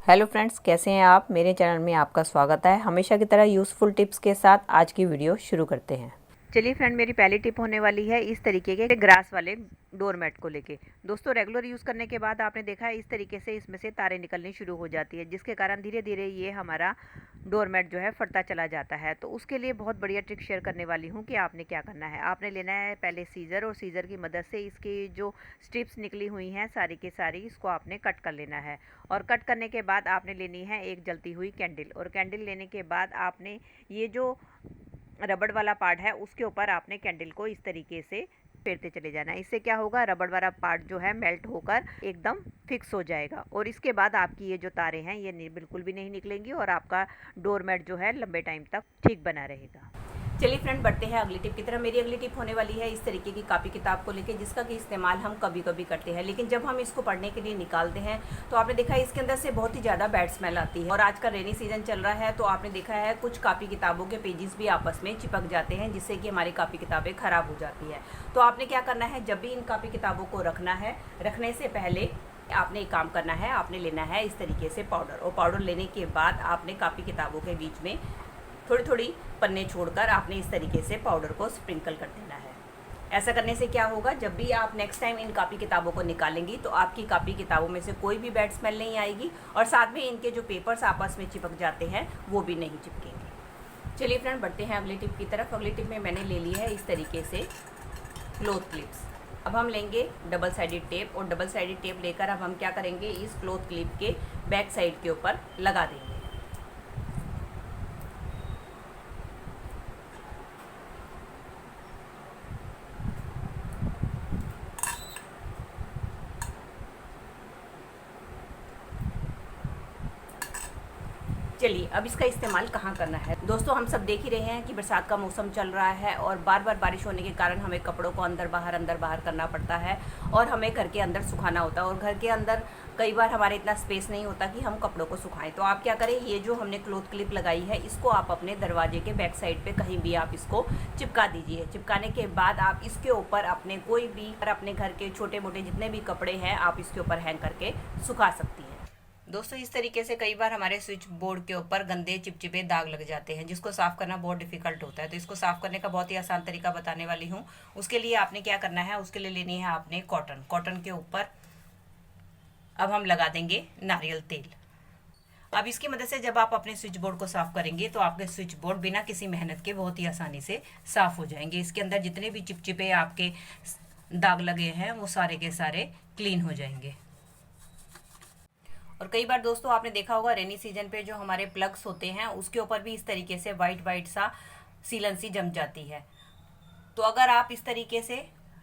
Hello friends, कैसे हैं आप। मेरे चैनल में आपका स्वागत है। हमेशा की तरह यूज़फुल टिप्स के साथ आज की वीडियो शुरू करते हैं। चलिए फ्रेंड, मेरी पहली टिप होने वाली है इस तरीके के ग्रास वाले डोरमेट को लेके। दोस्तों, रेगुलर यूज़ करने के बाद आपने देखा है इस तरीके से इसमें से तारें निकलनी शुरू हो जाती है, जिसके कारण धीरे धीरे ये हमारा डोरमेट जो है फटता चला जाता है। तो उसके लिए बहुत बढ़िया ट्रिक शेयर करने वाली हूँ कि आपने क्या करना है। आपने लेना है पहले सीज़र, और सीज़र की मदद से इसकी जो स्ट्रिप्स निकली हुई हैं सारी की सारी, इसको आपने कट कर लेना है। और कट करने के बाद आपने लेनी है एक जलती हुई कैंडल, और कैंडल लेने के बाद आपने ये जो रबड़ वाला पार्ट है उसके ऊपर आपने कैंडल को इस तरीके से फेरते चले जाना है। इससे क्या होगा, रबड़ वाला पार्ट जो है मेल्ट होकर एकदम फिक्स हो जाएगा, और इसके बाद आपकी ये जो तारें हैं ये बिल्कुल भी नहीं निकलेंगी, और आपका डोरमेट जो है लंबे टाइम तक ठीक बना रहेगा। चलिए फ्रेंड, बढ़ते हैं अगली टिप की तरफ। मेरी अगली टिप होने वाली है इस तरीके की कापी किताब को लेके, जिसका कि इस्तेमाल हम कभी कभी करते हैं, लेकिन जब हम इसको पढ़ने के लिए निकालते हैं तो आपने देखा है इसके अंदर से बहुत ही ज़्यादा बैड स्मेल आती है। और आज का रेनी सीजन चल रहा है, तो आपने देखा है कुछ कापी किताबों के पेजेस भी आपस में चिपक जाते हैं, जिससे कि हमारी कापी किताबें ख़राब हो जाती है। तो आपने क्या करना है, जब भी इन कापी किताबों को रखना है, रखने से पहले आपने एक काम करना है, आपने लेना है इस तरीके से पाउडर, और पाउडर लेने के बाद आपने कापी किताबों के बीच में थोड़ी थोड़ी पन्ने छोड़कर आपने इस तरीके से पाउडर को स्प्रिंकल कर देना है। ऐसा करने से क्या होगा, जब भी आप नेक्स्ट टाइम इन कापी किताबों को निकालेंगी तो आपकी कापी किताबों में से कोई भी बैड स्मेल नहीं आएगी, और साथ में इनके जो पेपर्स आपस में चिपक जाते हैं वो भी नहीं चिपकेंगे। चलिए फ्रेंड, बढ़ते हैं अगली टिप की तरफ। अगली टिप में मैंने ले ली है इस तरीके से क्लॉथ क्लिप्स। अब हम लेंगे डबल साइडेड टेप, और डबल साइडेड टेप लेकर अब हम क्या करेंगे, इस क्लॉथ क्लिप के बैक साइड के ऊपर लगा देंगे। चलिए, अब इसका इस्तेमाल कहाँ करना है। दोस्तों, हम सब देख ही रहे हैं कि बरसात का मौसम चल रहा है, और बार बार बारिश होने के कारण हमें कपड़ों को अंदर बाहर करना पड़ता है, और हमें घर के अंदर सुखाना होता है, और घर के अंदर कई बार हमारे इतना स्पेस नहीं होता कि हम कपड़ों को सुखाएं। तो आप क्या करें, ये जो हमने क्लॉथ क्लिप लगाई है इसको आप अपने दरवाजे के बैक साइड पे कहीं भी आप इसको चिपका दीजिए। चिपकाने के बाद आप इसके ऊपर अपने कोई भी अपने घर के छोटे मोटे जितने भी कपड़े हैं आप इसके ऊपर हैंग करके सुखा सकती हैं। दोस्तों, इस तरीके से कई बार हमारे स्विच बोर्ड के ऊपर गंदे चिपचिपे दाग लग जाते हैं, जिसको साफ़ करना बहुत डिफिकल्ट होता है। तो इसको साफ़ करने का बहुत ही आसान तरीका बताने वाली हूँ। उसके लिए आपने क्या करना है, उसके लिए लेनी है आपने कॉटन के ऊपर अब हम लगा देंगे नारियल तेल। अब इसकी मदद से जब आप अपने स्विच बोर्ड को साफ़ करेंगे तो आपके स्विच बोर्ड बिना किसी मेहनत के बहुत ही आसानी से साफ़ हो जाएंगे। इसके अंदर जितने भी चिपचिपे आपके दाग लगे हैं वो सारे के सारे क्लीन हो जाएंगे। और कई बार दोस्तों आपने देखा होगा रेनी सीजन पे जो हमारे प्लग्स होते हैं उसके ऊपर भी इस तरीके से वाइट सा सीलन सी जम जाती है। तो अगर आप इस तरीके से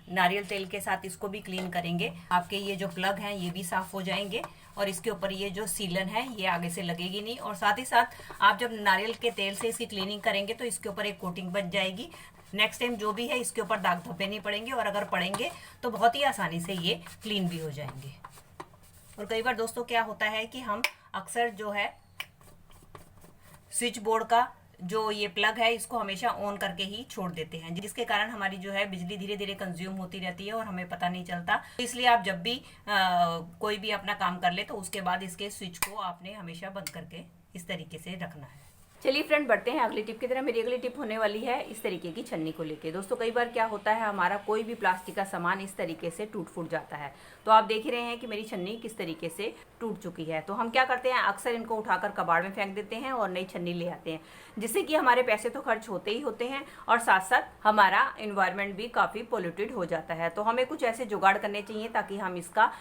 नारियल तेल के साथ इसको भी क्लीन करेंगे, आपके ये जो प्लग हैं ये भी साफ हो जाएंगे, और इसके ऊपर ये जो सीलन है ये आगे से लगेगी नहीं। और साथ ही साथ आप जब नारियल के तेल से इसकी क्लीनिंग करेंगे तो इसके ऊपर एक कोटिंग बच जाएगी। नेक्स्ट टाइम जो भी है इसके ऊपर दाग धब्बे नहीं पड़ेंगे, और अगर पड़ेंगे तो बहुत ही आसानी से ये क्लीन भी हो जाएंगे। और कई बार दोस्तों क्या होता है कि हम अक्सर जो है स्विच बोर्ड का जो ये प्लग है इसको हमेशा ऑन करके ही छोड़ देते हैं, जिसके कारण हमारी जो है बिजली धीरे धीरे कंज्यूम होती रहती है और हमें पता नहीं चलता। तो इसलिए आप जब भी कोई भी अपना काम कर ले तो उसके बाद इसके स्विच को आपने हमेशा बंद करके इस तरीके से रखना है। चलिए फ्रेंड, बढ़ते हैं अगली टिप की तरह। मेरी अगली टिप होने वाली है इस तरीके की छन्नी को लेके। दोस्तों, कई बार क्या होता है हमारा कोई भी प्लास्टिक का सामान इस तरीके से टूट फूट जाता है। तो आप देख ही रहे हैं कि मेरी छन्नी किस तरीके से टूट चुकी है। तो हम क्या करते हैं, अक्सर इनको उठाकर कबाड़ में फेंक देते हैं और नई छन्नी ले आते हैं, जिससे कि हमारे पैसे तो खर्च होते ही होते हैं, और साथ साथ हमारा इन्वायरमेंट भी काफ़ी पोल्यूटेड हो जाता है। तो हमें कुछ ऐसे जुगाड़ करने चाहिए ताकि हम इसका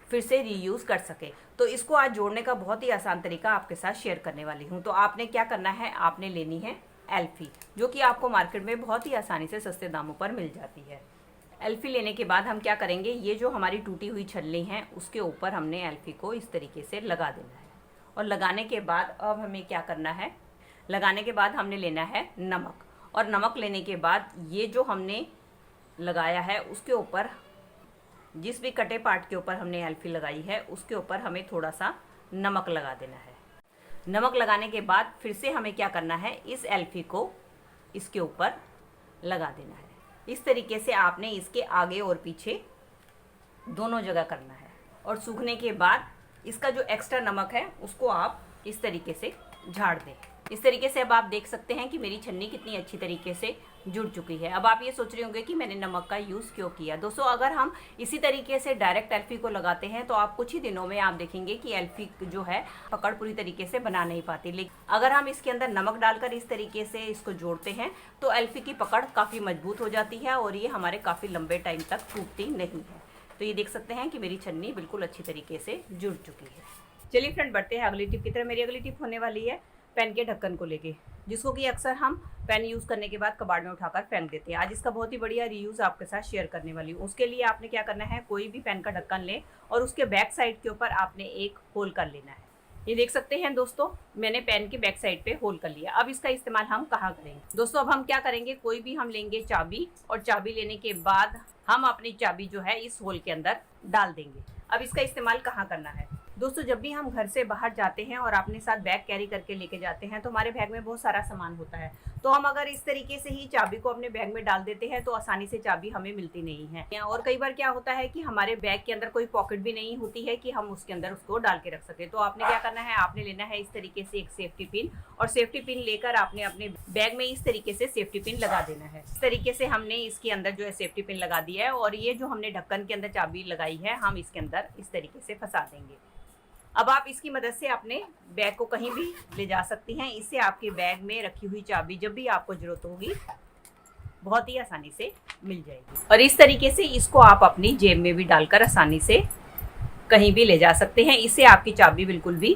फिर से रीयूज़ कर सके। तो इसको आज जोड़ने का बहुत ही आसान तरीका आपके साथ शेयर करने वाली हूँ। तो आपने क्या करना है, आपने लेनी है एल्फी, जो कि आपको मार्केट में बहुत ही आसानी से सस्ते दामों पर मिल जाती है। एल्फी लेने के बाद हम क्या करेंगे, ये जो हमारी टूटी हुई छल्ली है उसके ऊपर हमने एल्फी को इस तरीके से लगा देना है। और लगाने के बाद अब हमें क्या करना है, लगाने के बाद हमने लेना है नमक, और नमक लेने के बाद ये जो हमने लगाया है उसके ऊपर, जिस भी कटे पार्ट के ऊपर हमने एल्फी लगाई है उसके ऊपर हमें थोड़ा सा नमक लगा देना है। नमक लगाने के बाद फिर से हमें क्या करना है, इस एल्फी को इसके ऊपर लगा देना है। इस तरीके से आपने इसके आगे और पीछे दोनों जगह करना है, और सूखने के बाद इसका जो एक्स्ट्रा नमक है उसको आप इस तरीके से झाड़ दें। इस तरीके से अब आप देख सकते हैं कि मेरी छन्नी कितनी अच्छी तरीके से जुड़ चुकी है। अब आप ये सोच रहे होंगे कि मैंने नमक का यूज़ क्यों किया। दोस्तों, अगर हम इसी तरीके से डायरेक्ट एल्फी को लगाते हैं तो आप कुछ ही दिनों में आप देखेंगे कि एल्फी जो है पकड़ पूरी तरीके से बना नहीं पाती। लेकिन अगर हम इसके अंदर नमक डालकर इस तरीके से इसको जोड़ते हैं तो एल्फी की पकड़ काफ़ी मजबूत हो जाती है और ये हमारे काफ़ी लंबे टाइम तक टूटती नहीं है। तो ये देख सकते हैं कि मेरी छन्नी बिल्कुल अच्छी तरीके से जुड़ चुकी है। चलिए फ्रेंड, बढ़ते हैं अगली टिप की तरह। मेरी अगली टिप होने वाली है पेन के ढक्कन को लेके, जिसको कि अक्सर हम पेन यूज़ करने के बाद कबाड़ में उठाकर फेंक देते हैं। आज इसका बहुत ही बढ़िया रीयूज़ आपके साथ शेयर करने वाली हूँ। उसके लिए आपने क्या करना है, कोई भी पेन का ढक्कन लें और उसके बैक साइड के ऊपर आपने एक होल कर लेना है। ये देख सकते हैं दोस्तों, मैंने पेन के बैक साइड पे होल कर लिया। अब इसका इस्तेमाल हम कहाँ करेंगे दोस्तों? अब हम क्या करेंगे, कोई भी हम लेंगे चाबी और चाबी लेने के बाद हम अपनी चाबी जो है इस होल के अंदर डाल देंगे। अब इसका इस्तेमाल कहाँ करना है दोस्तों? जब भी हम घर से बाहर जाते हैं और अपने साथ बैग कैरी करके लेके जाते हैं तो हमारे बैग में बहुत सारा सामान होता है। तो हम अगर इस तरीके से ही चाबी को अपने बैग में डाल देते हैं तो आसानी से चाबी हमें मिलती नहीं है। और कई बार क्या होता है कि हमारे बैग के अंदर कोई पॉकेट भी नहीं होती है कि हम उसके अंदर उसको डाल के रख सके। तो आपने क्या करना है, आपने लेना है इस तरीके से एक सेफ्टी पिन, और सेफ्टी पिन लेकर आपने अपने बैग में इस तरीके से सेफ्टी पिन लगा देना है। इस तरीके से हमने इसके अंदर जो है सेफ्टी पिन लगा दिया है और ये जो हमने ढक्कन के अंदर चाबी लगाई है हम इसके अंदर इस तरीके से फंसा देंगे। अब आप इसकी मदद से अपने बैग को कहीं भी ले जा सकती हैं। इससे आपके बैग में रखी हुई चाबी जब भी आपको जरूरत होगी बहुत ही आसानी से मिल जाएगी। और इस तरीके से इसको आप अपनी जेब में भी डालकर आसानी से कहीं भी ले जा सकते हैं। इससे आपकी चाबी बिल्कुल भी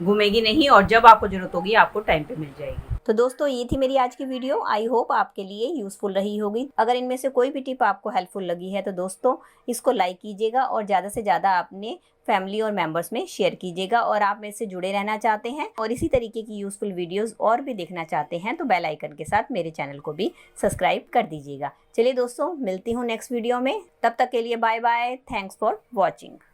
घूमेगी नहीं और जब आपको जरूरत होगी आपको टाइम पे मिल जाएगी। तो दोस्तों, ये थी मेरी आज की वीडियो। आई होप आपके लिए यूज़फुल रही होगी। अगर इनमें से कोई भी टिप आपको हेल्पफुल लगी है तो दोस्तों इसको लाइक कीजिएगा और ज़्यादा से ज़्यादा अपने फैमिली और मेंबर्स में शेयर कीजिएगा। और आप मेरे से जुड़े रहना चाहते हैं और इसी तरीके की यूज़फुल वीडियोज़ और भी देखना चाहते हैं तो बेल आइकन के साथ मेरे चैनल को भी सब्सक्राइब कर दीजिएगा। चलिए दोस्तों, मिलती हूँ नेक्स्ट वीडियो में। तब तक के लिए bye bye. Thanks for watching.